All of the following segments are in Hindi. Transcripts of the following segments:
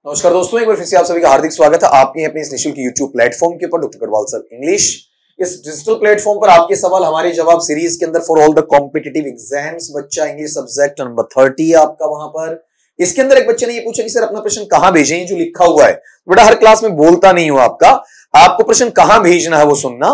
नमस्कार दोस्तों, एक बार फिर से आप सभी का हार्दिक स्वागत है आपके अपने इस निशुल्क यूट्यूब प्लेटफॉर्म के ऊपर डॉक्टर गढ़वाल सर इंग्लिश। इस डिजिटल प्लेटफॉर्म पर आपके सवाल हमारे जवाब सीरीज के अंदर for all the competitive exams बच्चा इंग्लिश सब्जेक्ट नंबर 30 आपका वहां पर। इसके अंदर एक बच्चे ने ये पूछा कि सर अपना प्रश्न कहां भेजें, जो लिखा हुआ है बेटा हर क्लास में बोलता नहीं हूं आपको प्रश्न कहां भेजना है वो सुनना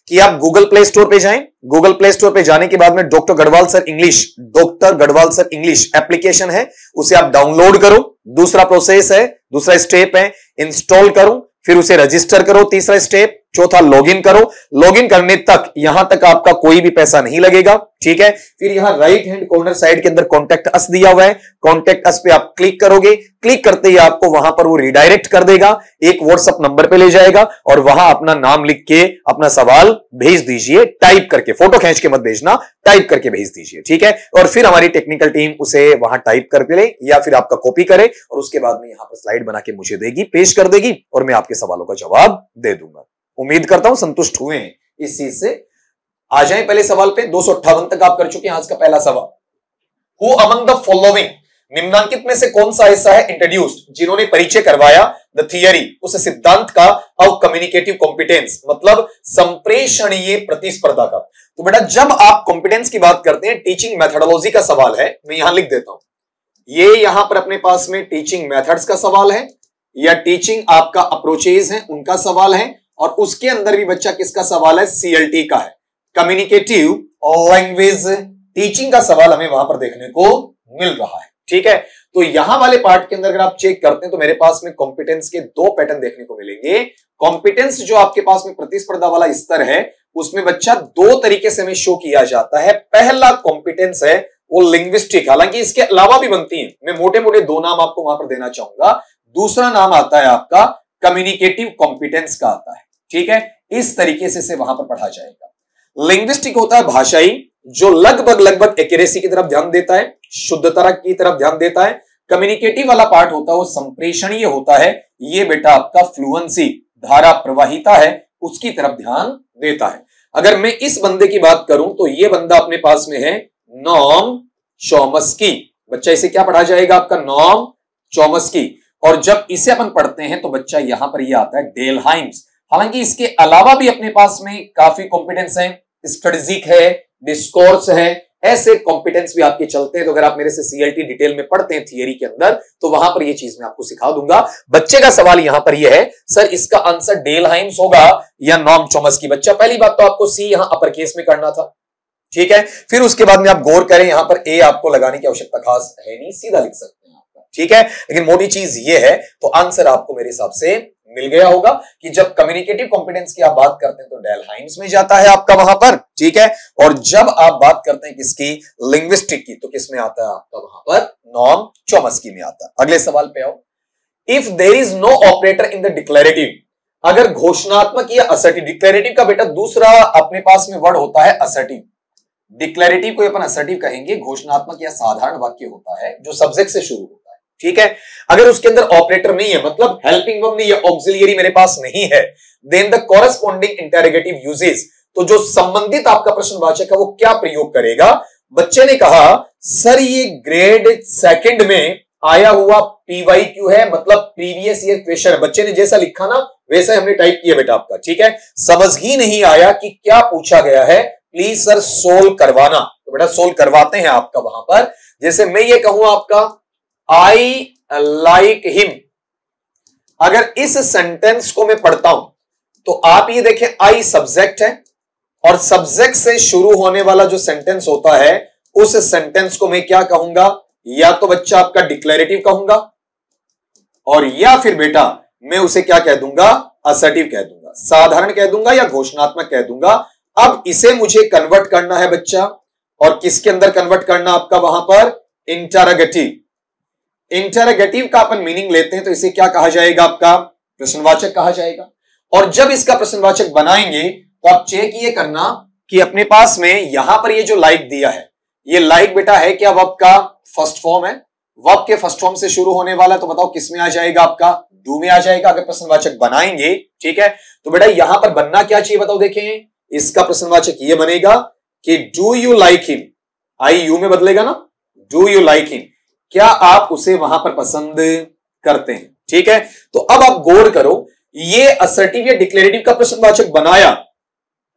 कि आप गूगल प्ले स्टोर पे जाएं। गूगल प्ले स्टोर पे जाने के बाद में doctor Garhwal sir English application है, उसे आप डाउनलोड करो। दूसरा प्रोसेस है, दूसरा स्टेप है इंस्टॉल करो, फिर उसे रजिस्टर करो। तीसरा स्टेप, चौथा लॉगिन करो। लॉगिन करने तक यहां तक आपका कोई भी पैसा नहीं लगेगा, ठीक है। फिर यहां राइट हैंड कॉर्नर साइड के अंदर कॉन्टेक्ट अस दिया हुआ है, कॉन्टेक्ट अस पे आप क्लिक करोगे। क्लिक करते ही आपको वहां पर वो रिडायरेक्ट कर देगा, एक व्हाट्सएप नंबर पे ले जाएगा और वहां अपना नाम लिख के अपना सवाल भेज दीजिए, टाइप करके, फोटो खींच के मत भेजना, टाइप करके भेज दीजिए, ठीक है। और फिर हमारी टेक्निकल टीम उसे वहां टाइप करके ले या फिर आपका कॉपी करे और उसके बाद में यहां पर स्लाइड बना के मुझे देगी, पेश कर देगी और मैं आपके सवालों का जवाब दे दूंगा। उम्मीद करता हूं संतुष्ट हुए हैं इस चीज से। आ जाएं पहले सवाल पे। 258 तक आप कर चुके हैं। आज का पहला सवाल, हु अमंग द फॉलोइंग, निम्नांकित में से कौन सा ऐसा है इंट्रोड्यूस्ड, जिन्होंने परिचय करवाया द थियरी, उस सिद्धांत का, ऑफ कम्युनिकेटिव कॉम्पिटेंस, मतलब संप्रेषणीय प्रतिस्पर्धा का। तो बेटा जब आप कॉम्पिटेंस की बात करते हैं, टीचिंग मेथोडोलॉजी का सवाल है, मैं यहां लिख देता हूं, ये यहां पर अपने पास में टीचिंग मेथड्स का सवाल है या टीचिंग आपका अप्रोचेज है उनका सवाल है, और उसके अंदर भी बच्चा किसका सवाल है, सीएलटी का है, कम्युनिकेटिव लैंग्वेज टीचिंग का सवाल हमें वहां पर देखने को मिल रहा है, ठीक है। तो यहां वाले पार्ट के अंदर अगर आप चेक करते हैं तो मेरे पास में कॉम्पिटेंस के दो पैटर्न देखने को मिलेंगे। कॉम्पिटेंस जो आपके पास में प्रतिस्पर्धा वाला स्तर है उसमें बच्चा दो तरीके से हमें शो किया जाता है। पहला कॉम्पिटेंस है वो लिंग्विस्टिक, हालांकि इसके अलावा भी बनती है, मैं मोटे मोटे दो नाम आपको वहां पर देना चाहूंगा। दूसरा नाम आता है आपका कम्युनिकेटिव कॉम्पिटेंस का आता है, ठीक है। इस तरीके से वहां पर पढ़ा जाएगा। लिंग्विस्टिक होता है भाषाई, जो लगभग एक्यूरेसी की तरफ ध्यान देता है, शुद्धता की तरफ ध्यान देता है। कम्युनिकेटिव वाला पार्ट होता है वो संप्रेषणीय होता है, ये बेटा आपका फ्लुएंसी, धारा प्रवाहिता है, उसकी तरफ ध्यान देता है। अगर मैं इस बंदे की बात करूं तो ये बंदा अपने पास में है नॉम चॉम्स्की। बच्चा इसे क्या पढ़ा जाएगा आपका, नॉम चॉम्स्की। और जब इसे अपन पढ़ते हैं तो बच्चा यहां पर ये आता है डेलहाइम्स। हालांकि इसके अलावा भी अपने पास में काफी कॉम्पिटेंस है, स्ट्रेटेजिक है, डिस्कोर्स है, ऐसे कॉम्पिटेंस भी आपके चलते हैं। तो अगर आप मेरे से सीएलटी डिटेल में पढ़ते हैं थियरी के अंदर तो वहां पर ये चीज मैं आपको सिखा दूंगा। बच्चे का सवाल यहां पर ये है, सर इसका आंसर डेलहाइम्स होगा या नॉम चॉम्स्की। बच्चा पहली बात तो आपको सी यहां अपर केस में करना था, ठीक है। फिर उसके बाद में आप गौर करें, यहां पर ए आपको लगाने की आवश्यकता खास है नहीं, सीधा लिख सकते हैं आपका, ठीक है। लेकिन मोटी चीज ये है तो आंसर आपको मेरे हिसाब से मिल गया होगा कि जब कम्युनिकेटिव कॉम्पिटेंस की आप बात करते हैं तो डेलहाइम्स में जाता है आपका वहां पर, ठीक है। और जब आप बात करते हैं किसकी, लिंग्विस्टिक की, तो किस में आता है आपका वहां पर, नॉम चॉम्स्की में आता है। अगले सवाल पे आओ, if there is no operator in the declarative, अगर घोषणात्मक या असर्टिव, डिक्लेरेटिव का बेटा दूसरा अपने पास में वर्ड होता है असर्टिव, डिक्लेरेटिव को अपन असर्टिव कहेंगे, घोषणात्मक या साधारण वाक्य होता है जो सब्जेक्ट से शुरू होता है, ठीक है। अगर उसके अंदर ऑपरेटर नहीं है, मतलब हेल्पिंग वर्ब नहीं या ऑक्सिलियरी मेरे पास नहीं है, then the corresponding interrogative uses, तो जो संबंधित आपका प्रश्नवाचक है वो क्या प्रयोग करेगा। बच्चे ने कहा सर ये ग्रेड सेकंड में आया हुआ पीवाईक्यू है, मतलब प्रीवियस ईयर क्वेश्चन है। बच्चे ने जैसा लिखा ना वैसा हमने टाइप किया बेटा आपका, ठीक है। समझ ही नहीं आया कि क्या पूछा गया है, प्लीज सर सोल्व करवाना। तो बेटा सोल्व करवाते हैं आपका वहां पर। जैसे मैं ये कहूं आपका आई लाइक हिम, अगर इस सेंटेंस को मैं पढ़ता हूं तो आप ये देखें आई सब्जेक्ट है और सब्जेक्ट से शुरू होने वाला जो सेंटेंस होता है उस सेंटेंस को मैं क्या कहूंगा, या तो बच्चा आपका डिक्लेरेटिव कहूंगा और या फिर बेटा मैं उसे क्या कह दूंगा, असर्टिव कह दूंगा, साधारण कह दूंगा या घोषणात्मक कह दूंगा। अब इसे मुझे कन्वर्ट करना है बच्चा, और किसके अंदर कन्वर्ट करना आपका वहां पर, इंटरोगेटिव। इंटरोगेटिव का अपन मीनिंग लेते हैं तो इसे क्या कहा जाएगा आपका, प्रश्नवाचक कहा जाएगा। और जब इसका प्रश्नवाचक बनाएंगे तो आप चेक ये करना कि अपने पास में यहां पर ये जो लाइक दिया है, ये लाइक बेटा है क्या वर्ब का फर्स्ट फॉर्म है, वर्ब के फर्स्ट फॉर्म से शुरू होने वाला, तो बताओ किस में आ जाएगा आपका, डू में आ जाएगा। अगर प्रश्नवाचक बनाएंगे, ठीक है, तो बेटा यहां पर बनना क्या चाहिए बताओ, देखें इसका प्रश्नवाचक ये बनेगा कि do you like him, I you में बदलेगा ना, डू यू लाइक हिम, क्या आप उसे वहां पर पसंद करते हैं, ठीक है, तो अब आप गौर करो, ये असर्टिव या डिक्लेरेटिव का प्रश्नवाचक बनाया।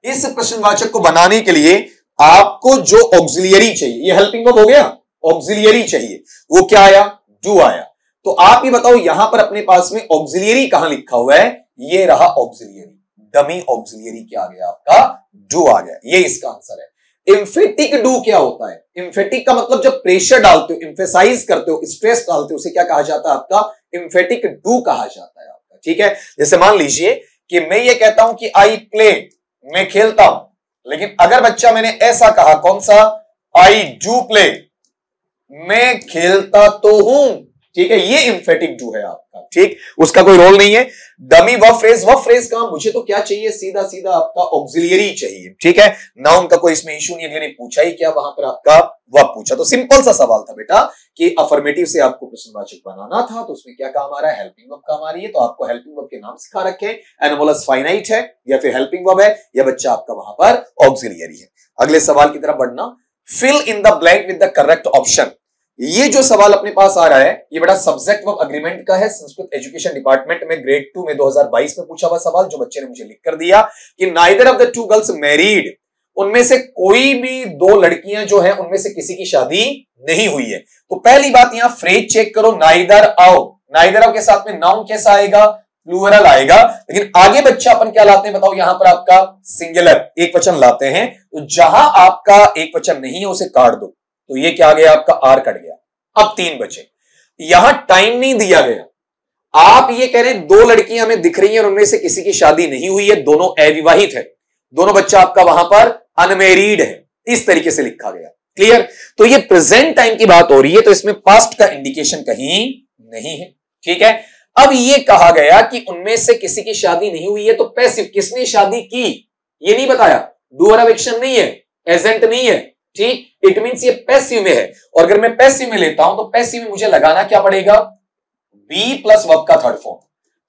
इस प्रश्नवाचक को बनाने के लिए आपको जो ऑक्सिलियरी चाहिए, ये हेल्पिंग वर्ब हो गया, ऑक्सिलियरी चाहिए, वो क्या आया, डू आया। तो आप ही बताओ यहां पर अपने पास में ऑक्सिलियरी कहां लिखा हुआ है, ये रहा ऑक्सिलियरी, डमी ऑक्सिलियरी क्या आ गया आपका, डू आ गया, ये इसका आंसर है। एम्फेटिक डू क्या होता है, एम्फेटिक का मतलब जब प्रेशर डालते हो, एम्फेसाइज करते हो, स्ट्रेस डालते हो, उसे क्या कहा जाता है आपका, एम्फेटिक डू कहा जाता है आपका। ठीक है, जैसे मान लीजिए कि मैं ये कहता हूं कि आई प्ले, मैं खेलता हूं, लेकिन अगर बच्चा मैंने ऐसा कहा, कौन सा, आई डू प्ले, मैं खेलता तो हूं, ठीक है, ये एम्फेटिक डू है आपका। ठीक, उसका कोई रोल नहीं है। डमी वर्ब फ्रेज कहां, मुझे तो क्या चाहिए, सीधा सीधा आपका ऑक्सिलियरी चाहिए। ठीक है, नाउन का कोई इसमें इशू नहीं, अगले ने पूछा ही क्या, वहां पर आपका वर्ब पूछा, तो सिंपल सा सवाल था बेटा कि अफर्मेटिव से आपको प्रश्नवाचक बनाना था, तो उसमें क्या काम आ रहा है, हेल्पिंग वर्ब काम आ रही है, तो आपको हेल्पिंग वर्ब के नाम सिखा रखे हैं, एनोमलस फाइनाइट है या फिर हेल्पिंग वर्ब है, या बच्चा आपका वहां पर ऑक्सिलियरी है। अगले सवाल की तरफ बढ़ना, fill in the blank with the correct option. ये जो सवाल अपने पास आ रहा है, ये बड़ा सब्जेक्ट वर्ब अग्रीमेंट का है, संस्कृत एजुकेशन डिपार्टमेंट में ग्रेड 2 में 2022 में पूछा हुआ सवाल, जो बच्चे ने मुझे लिख कर दिया कि neither of the two girls married, उनमें से कोई भी दो लड़कियां जो है उनमें से किसी की शादी नहीं हुई है। तो पहली बात यहां फ्रेज चेक करो, नाइदर ऑफ, नाइदर ऑफ के साथ में नाउन कैसा आएगा, प्लूरल आएगा, लेकिन आगे बच्चा अपन क्या लाते हैं बताओ, यहां पर आपका सिंगुलर एक वचन लाते हैं, तो जहां आपका एक वचन नहीं है उसे काट दो, तो ये क्या आ गया आपका, आर कट गया। अब 3 बचे, यहां टाइम नहीं दिया गया, आप ये कह रहे हैं दो लड़कियां हमें दिख रही हैं और उनमें से किसी की शादी नहीं हुई है, दोनों अविवाहित है, दोनों बच्चा आपका वहां पर अनमेरिड है, इस तरीके से लिखा गया। क्लियर, तो ये प्रेजेंट टाइम की बात हो रही है, तो इसमें पास्ट का इंडिकेशन कहीं नहीं है। ठीक है, अब ये कहा गया कि उनमें से किसी की शादी नहीं हुई है, तो पैसिव, किसने शादी की ये नहीं बताया, डूअर ऑफ एक्शन नहीं है, एजेंट नहीं है। ठीक, इट मींस ये पैसिव में है, और अगर मैं पैसिव में लेता हूं तो पैसिव में मुझे लगाना क्या पड़ेगा, बी प्लस वर्ब का थर्ड फॉर्म,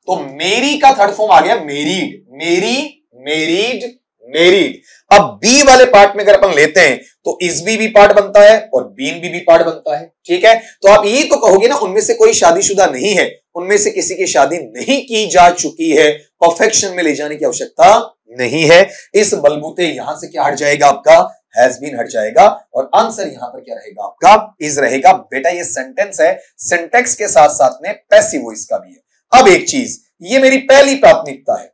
तो मेरी का थर्ड फॉर्म आ गया मेरीड, मेरी, मेरीड, मेरीड। अब बी वाले पार्ट में अगर अपन लेते हैं तो इस भी पार्ट बनता है और बीन भी पार्ट बनता है। ठीक है, तो आप ये तो कहोगे ना उनमें से कोई शादीशुदा नहीं है, उनमें से किसी की शादी नहीं की जा चुकी है, परफेक्शन में ले जाने की आवश्यकता नहीं है। इस बलबूते यहां से क्या हट जाएगा आपका, हैज बीन हट जाएगा, और आंसर यहां पर क्या रहेगा आपका, इज रहेगा। बेटा ये सेंटेंस है, सिंटैक्स के साथ साथ में पैसिव वॉइस का भी है। अब एक चीज, ये मेरी पहली प्राथमिकता है,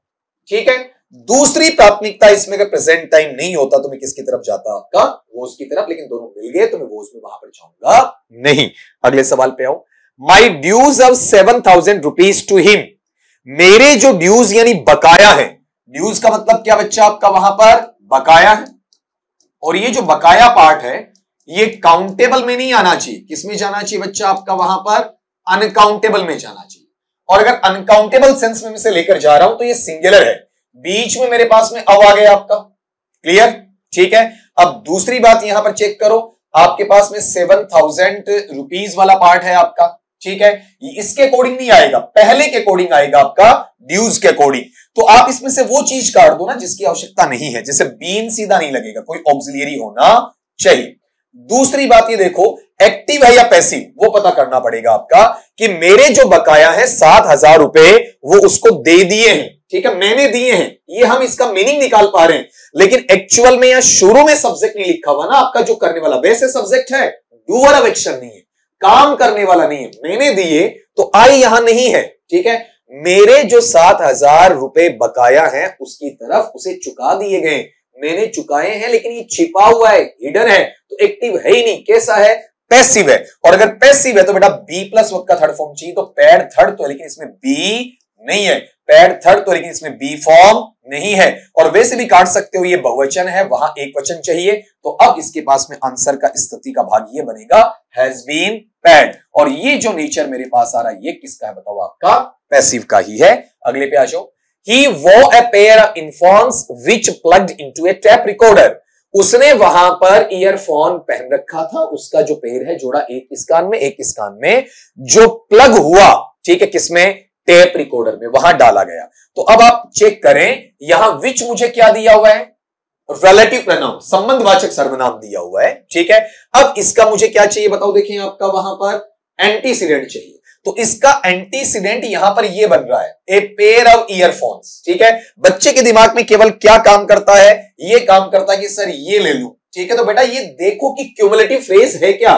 ठीक है, दूसरी प्राथमिकता इसमें अगर प्रेजेंट टाइम नहीं होता तो मैं किसकी तरफ जाता, आपका वोज की तरफ, लेकिन दोनों मिल गए तो मैं वोज में वहां पर जाऊंगा नहीं। अगले सवाल पे आओ, my dues of 7,000 rupees to him, मेरे जो ड्यूज यानी बकाया है, ड्यूज का मतलब क्या बच्चा आपका वहां पर बकाया है, और ये जो बकाया पार्ट है ये काउंटेबल में नहीं आना चाहिए, किसमें जाना चाहिए बच्चा आपका वहां पर, अनकाउंटेबल में जाना चाहिए। और अगर अनकाउंटेबल सेंस में मैं से लेकर जा रहा हूं तो ये सिंगुलर है, बीच में मेरे पास में अब आ गया आपका। क्लियर, ठीक है। अब दूसरी बात यहां पर चेक करो, आपके पास में 7,000 रुपीज वाला पार्ट है आपका, ठीक है, इसके अकॉर्डिंग नहीं आएगा, पहले के अकॉर्डिंग आएगा आपका, ड्यूज के अकॉर्डिंग। तो आप इसमें से वो चीज काट दो ना जिसकी आवश्यकता नहीं है, जैसे बीन सीधा नहीं लगेगा, कोई ऑक्सिलियरी होना चाहिए। दूसरी बात ये देखो, एक्टिव है या पैसिव वो पता करना पड़ेगा आपका, कि मेरे जो बकाया है 7,000 रुपए वो उसको दे दिए हैं, ठीक है, मैंने दिए हैं, ये हम इसका मीनिंग निकाल पा रहे हैं, लेकिन एक्चुअल में यहां शुरू में सब्जेक्ट नहीं लिखा हुआ ना आपका जो करने वाला, वैसे सब्जेक्ट है, डूअर ऑफ एक्शन नहीं है, काम करने वाला नहीं है, मैंने दिए तो आई यहां नहीं है, ठीक है, मेरे जो 7,000 रुपए बकाया है उसकी तरफ उसे चुका दिए गए, मैंने चुकाए हैं, लेकिन ये छिपा हुआ है, हिडन है, तो एक्टिव है ही नहीं, कैसा है, पैसिव है। और अगर पैसिव है तो बेटा बी प्लस वर्ब का थर्ड फॉर्म चाहिए, तो पैड थर्ड तो, लेकिन इसमें बी नहीं है, पैड थर्ड तो, लेकिन इसमें बी फॉर्म नहीं है, और वैसे भी काट सकते हो, ये बहुवचन है, वहां एक वचन चाहिए, तो अब इसके पास में आंसर का स्थिति का भाग ये बनेगा, हैज बीन पैड। और ये जो नेचर मेरे पास आ रहा है ये किसका है बताओ, आपका पैसिव का ही है। अगले पे आ जाओ, he wore a pair of earphones which plugged into a tape recorder, उसने वहां पर ईयरफोन पहन रखा था, उसका जो पेयर है जोड़ा एक इस कान में एक इस कान में, जो प्लग हुआ, ठीक है, किसमें, टेप रिकॉर्डर में, वहां डाला गया। तो अब आप चेक करें, यहां विच मुझे क्या दिया हुआ है, रिलेटिव प्रोनाउन, संबंधवाचक सर्वनाम दिया हुआ है, ठीक है। अब इसका मुझे क्या चाहिए बताओ, देखिए आपका वहां पर एंटीसीडेंट चाहिए, तो इसका एंटीसीडेंट यहां पर ये बन रहा है, ए पेयर ऑफ ईयरफोन्स। ठीक है, बच्चे के दिमाग में केवल क्या काम करता है, ये काम करता है कि सर ये ले लूं। ठीक है, तो बेटा ये देखो कि क्यूमुलेटिव फ्रेज है क्या,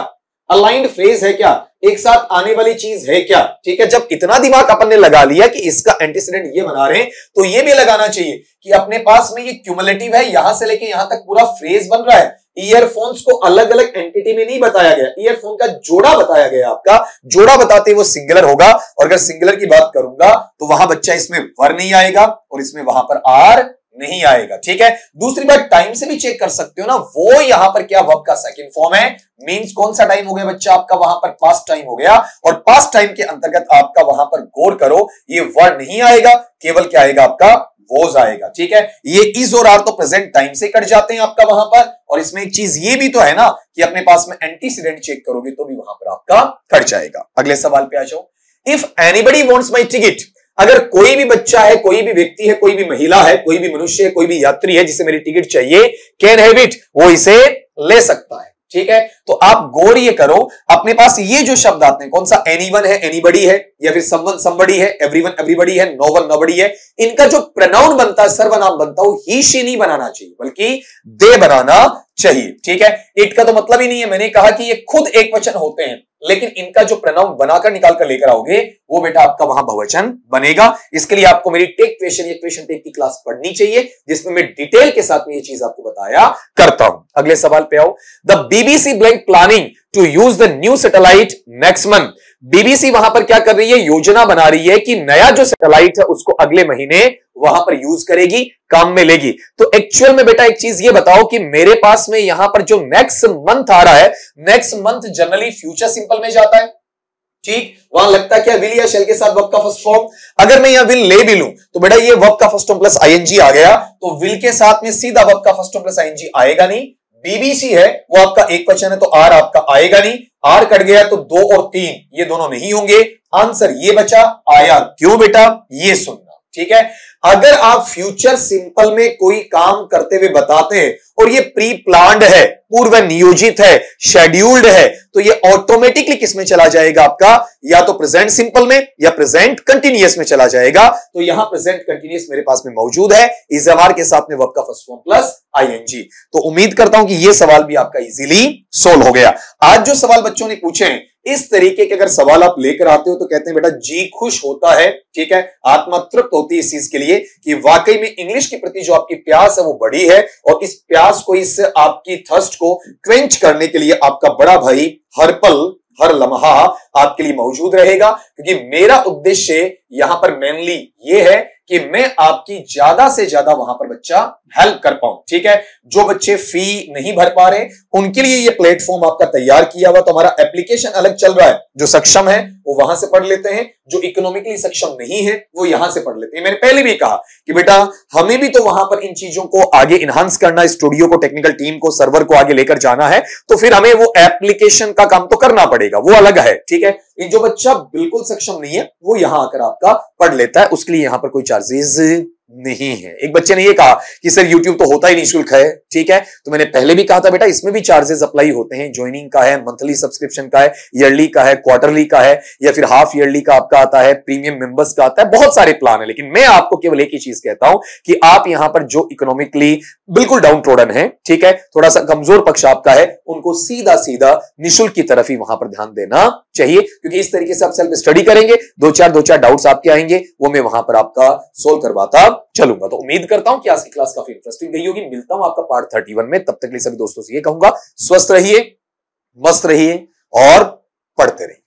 अलाइंड फ्रेज है क्या, एक साथ आने वाली चीज है क्या। ठीक है, जब इतना दिमाग अपन ने लगा लिया कि इसका एंटीसीडेंट ये बना रहे हैं, तो ये भी लगाना चाहिए कि अपने पास में ये क्यूमुलेटिव है, यहां से लेके यहां तक पूरा फ्रेज बन रहा है। ईयरफोन्स को अलग अलग एंटिटी में नहीं बताया गया, ईयरफोन का जोड़ा बताया गया। आपका जोड़ा बताते वो सिंगुलर होगा, और अगर सिंगुलर की बात करूंगा तो वहां बच्चा इसमें वर नहीं आएगा और इसमें वहां पर आर नहीं आएगा। ठीक है, दूसरी बात टाइम से भी चेक कर सकते हो ना, वो यहां पर क्या वर्ब का सेकंड फॉर्म है, मींस कौन सा टाइम हो गया बच्चा आपका, वहां पर पास्ट टाइम हो गया, और पास्ट टाइम के अंतर्गत आपका वहां पर गौर करो ये वर्ड नहीं आएगा, केवल क्या आएगा आपका वोज आएगा। ठीक है, ये इज और आर तो प्रेजेंट टाइम से कट जाते हैं आपका वहां पर, और इसमें एक चीज ये भी तो है ना कि अपने पास में एंटीसीडेंट चेक करोगे तो भी वहां पर आपका कट जाएगा। अगले सवाल पे आ जाओ, if anybody wants my ticket, अगर कोई भी बच्चा है, कोई भी व्यक्ति है, कोई भी महिला है, कोई भी मनुष्य है, कोई भी यात्री है जिसे मेरी टिकट चाहिए, कैन हैव इट, वो इसे ले सकता है। ठीक है, तो आप गौर ये करो, अपने पास ये जो शब्द आते हैं, कौन सा, एनीवन है, एनीबडी है, या फिर समवन समबडी है, एवरीवन एवरीबडी है, नो वन नोबडी है, इनका जो प्रोनाउन बनता है, सर्वनाम बनता है, वो ही शी नहीं बनाना चाहिए बल्कि दे बनाना चाहिए। ठीक है, इट का तो मतलब ही नहीं है, मैंने कहा कि ये खुद एक वचन होते हैं, लेकिन इनका जो प्रोनाउन बनाकर निकाल कर लेकर आओगे वो बेटा आपका वहां बहुवचन बनेगा। इसके लिए आपको मेरी टेक क्वेश्चन या क्वेश्चन टेक की क्लास पढ़नी चाहिए, जिसमें मैं डिटेल के साथ में ये चीज आपको बताया करता हूं। अगले सवाल पे आओ, the BBC blank planning to use the new satellite next month, BBC वहां पर क्या कर रही है, योजना बना रही है कि नया जो सैटेलाइट है उसको अगले महीने वहां पर यूज करेगी, काम में लेगी। तो एक्चुअल में बेटा एक चीज ये बताओ कि मेरे पास में यहां पर जो नेक्स्ट मंथ आ रहा है, next month generally future simple में जाता है। ठीक, वहां लगता है क्या, विल या शैल के साथ वर्ब का फर्स्ट फॉर्म। अगर मैं यहां विल ले भी लूं तो बेटा ये वर्ब का फर्स्ट फॉर्म प्लस आईएनजी आ गया, तो विल के साथ में सीधा वर्ब का फर्स्ट फॉर्म प्लस आईएनजी आएगा नहीं। बीबीसी है वो आपका एक वचन है, तो आर आपका आएगा नहीं, आर कट गया तो 2 और 3 ये दोनों नहीं होंगे, आंसर ये बचा आया। क्यों बेटा, ये सुनना। ठीक है, अगर आप फ्यूचर सिंपल में कोई काम करते हुए बताते हैं और ये प्री प्लान्ड है, पूर्व नियोजित है, शेड्यूल्ड है, तो ये ऑटोमेटिकली किस में चला जाएगा आपका, या तो प्रेजेंट सिंपल में या प्रेजेंट कंटिन्यूअस में चला जाएगा। तो यहां प्रेजेंट कंटिन्यूअस मेरे पास में मौजूद है, इज आर के साथ में वर्ब का फर्स्ट फॉर्म प्लस आईएनजी। तो उम्मीद करता हूं कि ये सवाल भी आपका इजीली सोल्व हो गया। आज जो सवाल बच्चों ने पूछे हैं, इस तरीके के अगर सवाल आप लेकर आते हो तो कहते हैं बेटा जी खुश होता है। ठीक है, आत्मा तृप्त होती है इस चीज के लिए कि वाकई में इंग्लिश के प्रति जो आपकी प्यास है वो बड़ी है, और इस प्यास को, इस आपकी थर्स्ट को क्वेंच करने के लिए आपका बड़ा भाई हर पल हर लम्हा आपके लिए मौजूद रहेगा। क्योंकि मेरा उद्देश्य यहां पर मेनली ये है कि मैं आपकी ज्यादा से ज्यादा वहां पर बच्चा हेल्प कर पाऊं। ठीक है, जो बच्चे फी नहीं भर पा रहे उनके लिए ये प्लेटफॉर्म आपका तैयार किया हुआ, तो हमारा एप्लीकेशन अलग चल रहा है। जो सक्षम है वो वहां से पढ़ लेते हैं, जो इकोनॉमिकली सक्षम नहीं है वो यहां से पढ़ लेते हैं। मैंने पहले भी कहा कि बेटा हमें भी तो वहां पर इन चीजों को आगे इनहांस करना, स्टूडियो को, टेक्निकल टीम को, सर्वर को आगे लेकर जाना है, तो फिर हमें वो एप्लीकेशन का काम तो करना पड़ेगा, वो अलग है। ठीक है, ये जो बच्चा बिल्कुल सक्षम नहीं है वो यहां आकर आपका पढ़ लेता है, उसके लिए यहां पर कोई चार्जेस नहीं है। एक बच्चे ने ये कहा कि सर YouTube तो होता ही निःशुल्क है। ठीक है, तो मैंने पहले भी कहा था बेटा इसमें भी चार्जेस अप्लाई होते हैं, ज्वाइनिंग का है, मंथली सब्सक्रिप्शन का है, ईयरली का है, क्वार्टरली का है, या फिर हाफ ईयरली का आपका आता है, प्रीमियम मेंबर्स का आता है, बहुत सारे प्लान है। लेकिन मैं आपको केवल एक ही चीज कहता हूं कि आप यहां पर जो इकोनॉमिकली बिल्कुल डाउन ट्रोडन है, ठीक है, थोड़ा सा कमजोर पक्ष आपका है, उनको सीधा सीधा निःशुल्क की तरफ ही वहां पर ध्यान देना चाहिए। क्योंकि इस तरीके से आप सेल्फ स्टडी करेंगे, दो चार डाउट्स आपके आएंगे, वो मैं वहां पर आपका सोल्व करवाता चलूंगा। तो उम्मीद करता हूं कि आज की क्लास काफी इंटरेस्टिंग रही होगी। मिलता हूं आपका पार्ट 31 में, तब तक के लिए सभी दोस्तों से ये कहूंगा स्वस्थ रहिए, मस्त रहिए और पढ़ते रहिए।